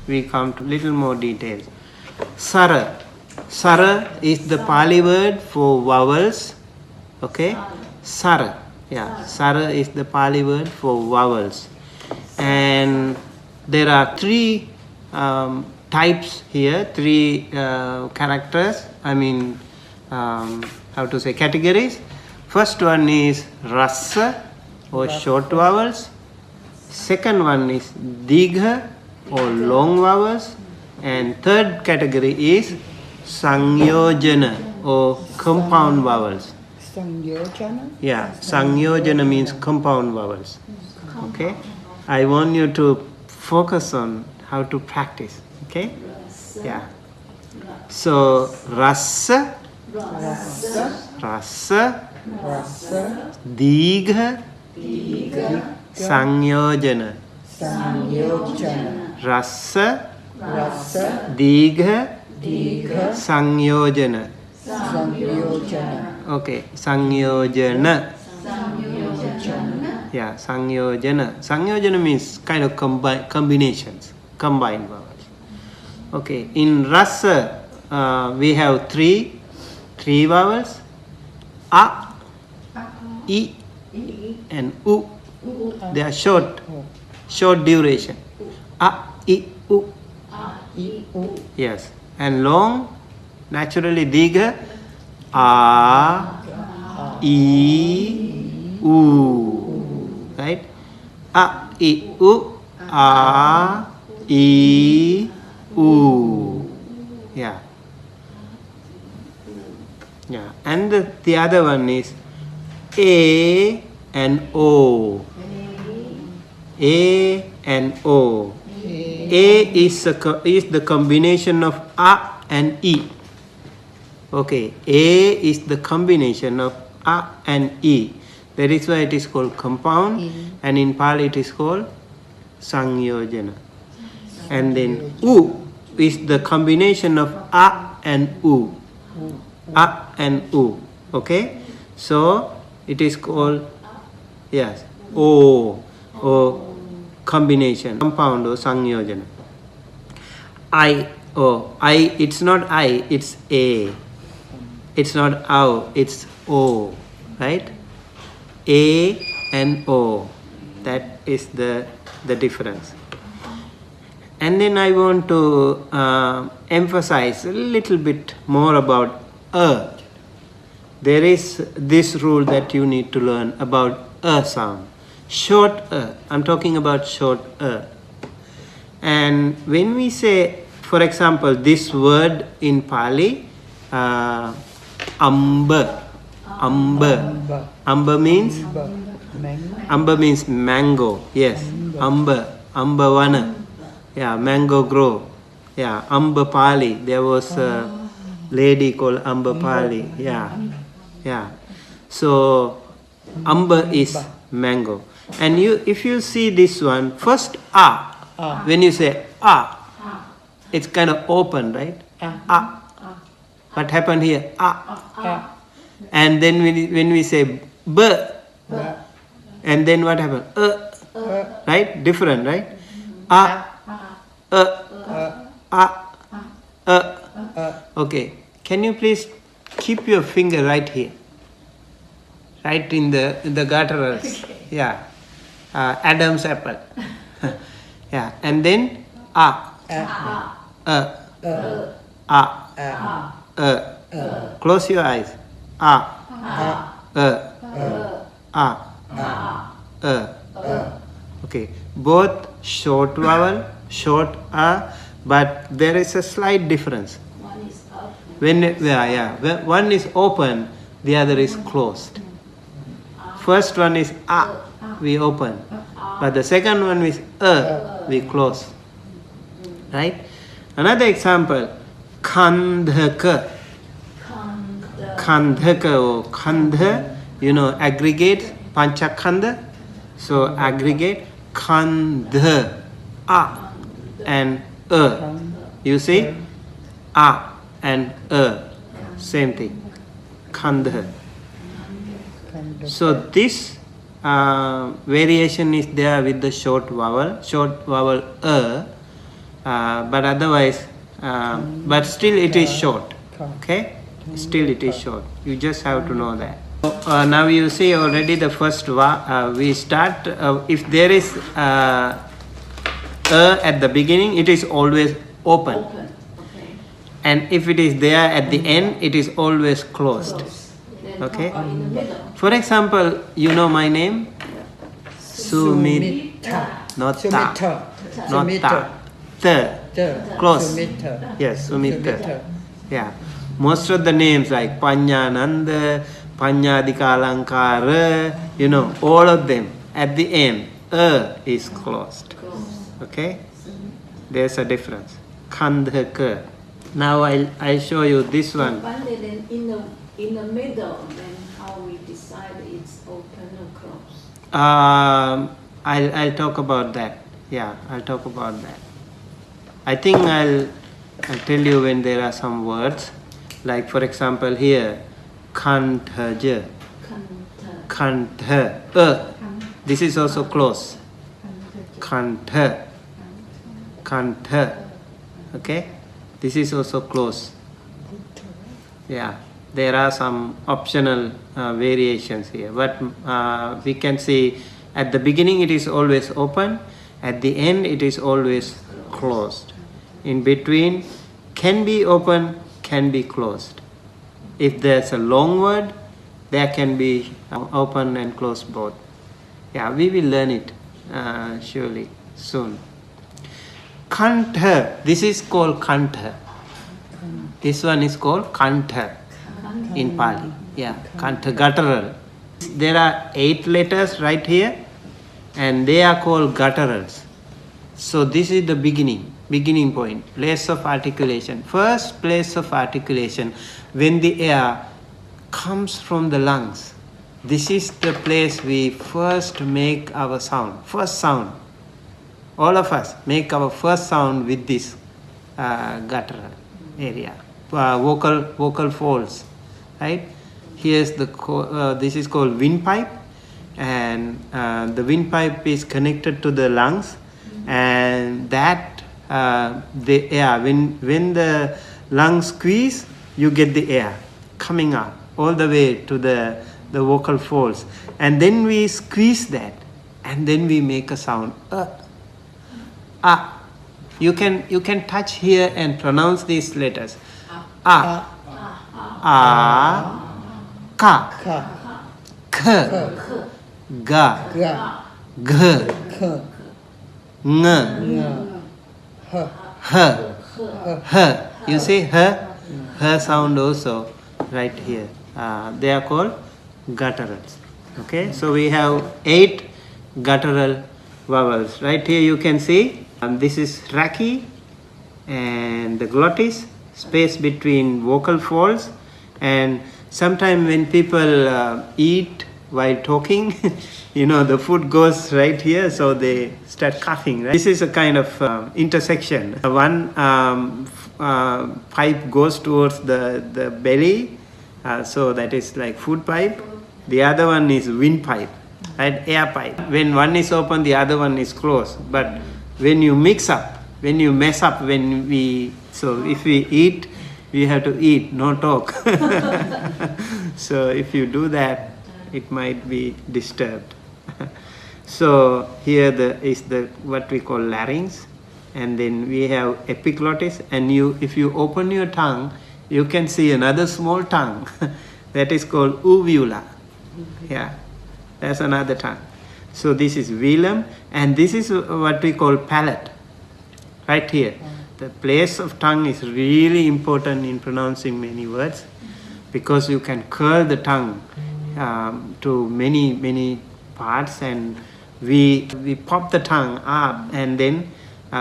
we come to little more details. Sara. Sara is the Pali word for vowels. Okay? Sara. Yeah, Sara is the Pali word for vowels. And there are three types here, three characters, categories. First one is rasa or short vowels. Second one is digha or long vowels. And third category is sangyojana or compound vowels. Sangyojana? Yeah, sangyojana means compound vowels. Okay? I want you to focus on how to practice. Okay? Yeah. So, rasa, digha, sangyojana. Rasa, digha, sangyojana. Okay, sangyojana. Yeah, sangyojana. Sangyojana means kind of combinations, combined vowels. Okay, in rasa we have three vowels: a, I, and u. They are short duration. A, I, u. Yes, and long, naturally digha, a, I, u. Right? A, I, u, a, I, u. Yeah. Yeah. And the other one is A and O. A and O. A is the combination of A and I. Okay, A is the combination of A and I. That is why it is called compound, and in Pali it is called sangyojana. And then U is the combination of A and U. A and U. Okay, so it is called, yes, O or combination, compound or sangyojana. I, it's not I, it's A. It's not O, it's O, right? A and O, that is the difference. And then I want to emphasize a little bit more about A. There is this rule that you need to learn about A sound. Short A. I'm talking about short A. And when we say, for example, this word in Pali, amba. Amba means mango. Yes, ambavana. Yeah, mango grove. Yeah, Amba Pali. There was a lady called Amba Pali. Yeah. So amba is mango. And if you see this one, first A. When you say A, it's kind of open, right? A. What happened here? A. And then when we say B, and then what happened? Right? Different, right? A. Okay. Can you please keep your finger right here? Right in the gutturals. Yeah. Adam's apple. Yeah. And then A. Close your eyes. Okay. Both short vowel, short A, but there is a slight difference. When one is open, the other is closed. First one is A, we open, but the second one is we close. Right? Another example, kandhaka. Kandhaka or kandha, aggregate, panchakandha. So aggregate, kandha, A and You see? A and same thing. Kandha. So this variation is there with the short vowel but otherwise, but still it is short. Okay, still it is short. You just have to know that. Now you see already the first we start. If there is at the beginning, it is always open. Okay. And if it is there at the end, it is always closed. Okay. For example, you know my name? Sumita. Not ta. Not ta. The. Close. Yes, Sumita. Yeah. Most of the names like Panyananda, Panyadikalankara, you know, all of them at the end, is closed. Okay? There's a difference. Kandhaka. Now I'll show you this one. Then in the middle, then how we decide it's open or closed? I'll talk about that. Yeah, I'll talk about that. I think I'll tell you when there are some words. Like for example here, Kanthaja. Kantha. This is also close. Kantha. Kantha. Okay? This is also close. Yeah. There are some optional variations here. But we can see at the beginning it is always open. At the end it is always closed. In between can be open, can be closed. If there's a long word, there can be open and closed both. Yeah, we will learn it surely soon. Kantha. This is called Kantha. This one is called Kantha in Pali. Yeah, Kantha guttural. There are 8 letters right here, and they are called gutturals. So this is the beginning point, place of articulation. First place of articulation, when the air comes from the lungs, this is the place we first make our sound, first sound. All of us make our first sound with this guttural area, vocal folds, right? Here's the this is called windpipe, and the windpipe is connected to the lungs, and that the air, when the lungs squeeze, you get the air coming up all the way to the vocal folds, and then we squeeze that, and then we make a sound. You can touch here and pronounce these letters. A, ka, k, ga, g, ng, h. You see her sound also right here. They are called gutturals. Okay, so we have 8 guttural vowels. Right here you can see this is raki, and the glottis, space between vocal folds. And sometimes when people eat while talking, you know, the food goes right here, so they start coughing, right? This is a kind of intersection. One pipe goes towards the belly, so that is like food pipe. The other one is windpipe, right? Air pipe. When one is open, the other one is closed. But when you mix up, when you mess up, so if we eat, we have to eat, no talk. So if you do that, it might be disturbed. So here is what we call larynx, and then we have epiglottis, and if you open your tongue, you can see another small tongue that is called uvula. Yeah, that's another tongue. So this is velum, and this is what we call palate. Right here, the place of tongue is really important in pronouncing many words, because you can curl the tongue to many parts, and we pop the tongue up, and then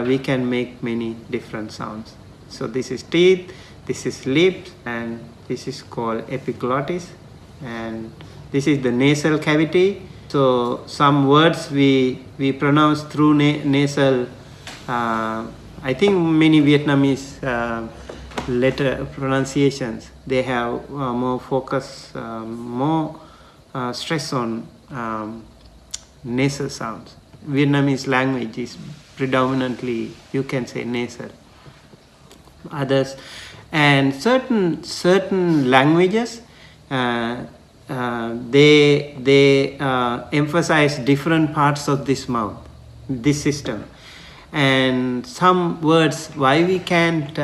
we can make many different sounds. So this is teeth, this is lips, and this is called epiglottis, and this is the nasal cavity. So some words we pronounce through nasal. I think many Vietnamese letter pronunciations, they have more focus, more stress on nasal sounds. Vietnamese language is predominantly, you can say, nasal. Others, and certain languages, they emphasize different parts of this mouth, this system. And some words, why we can't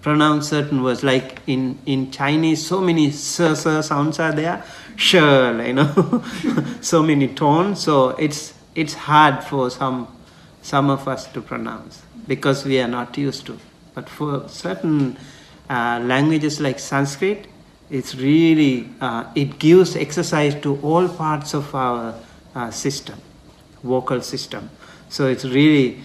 pronounce certain words, like in Chinese, so many sounds are there, so many tones, so it's hard for some of us to pronounce because we are not used to. But for certain languages like Sanskrit, it's really, it gives exercise to all parts of our system, vocal system. So it's really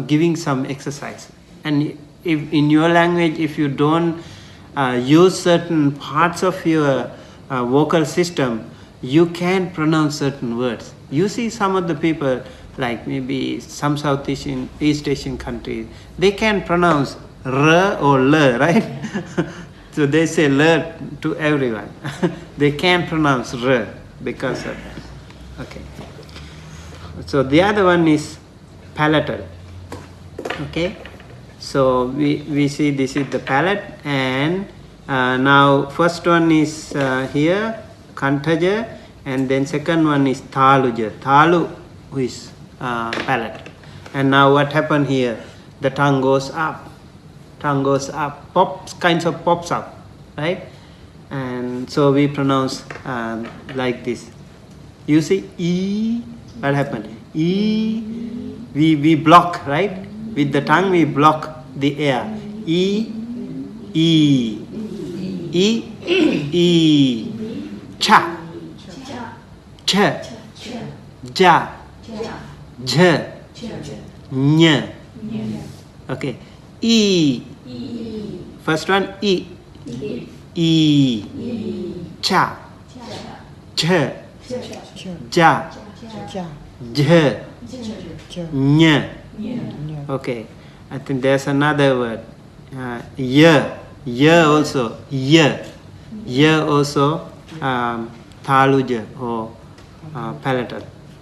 giving some exercise. And if in your language, if you don't use certain parts of your vocal system, you can't pronounce certain words. You see some of the people, like maybe some East Asian countries, they can pronounce R or L, right? So they say L to everyone. They can't pronounce R because of that. Okay. So the other one is palatal. Okay. So we see this is the palate, and now first one is here, Kantaja, and then second one is Thaluja. Thalu, who is palate. And now what happened here? The tongue goes up. Tongue goes up, pops up, right? And so we pronounce like this. You see E, what happened? E, we block, right? With the tongue we block the air. E, E, E, E, cha, ch, ja, j, ny. Okay. E. First one E. E. Cha. Ch. Ja. J. Ny. Okay. I think there's another word. Y. Y also. Y. Y also. Thaluja or palatal.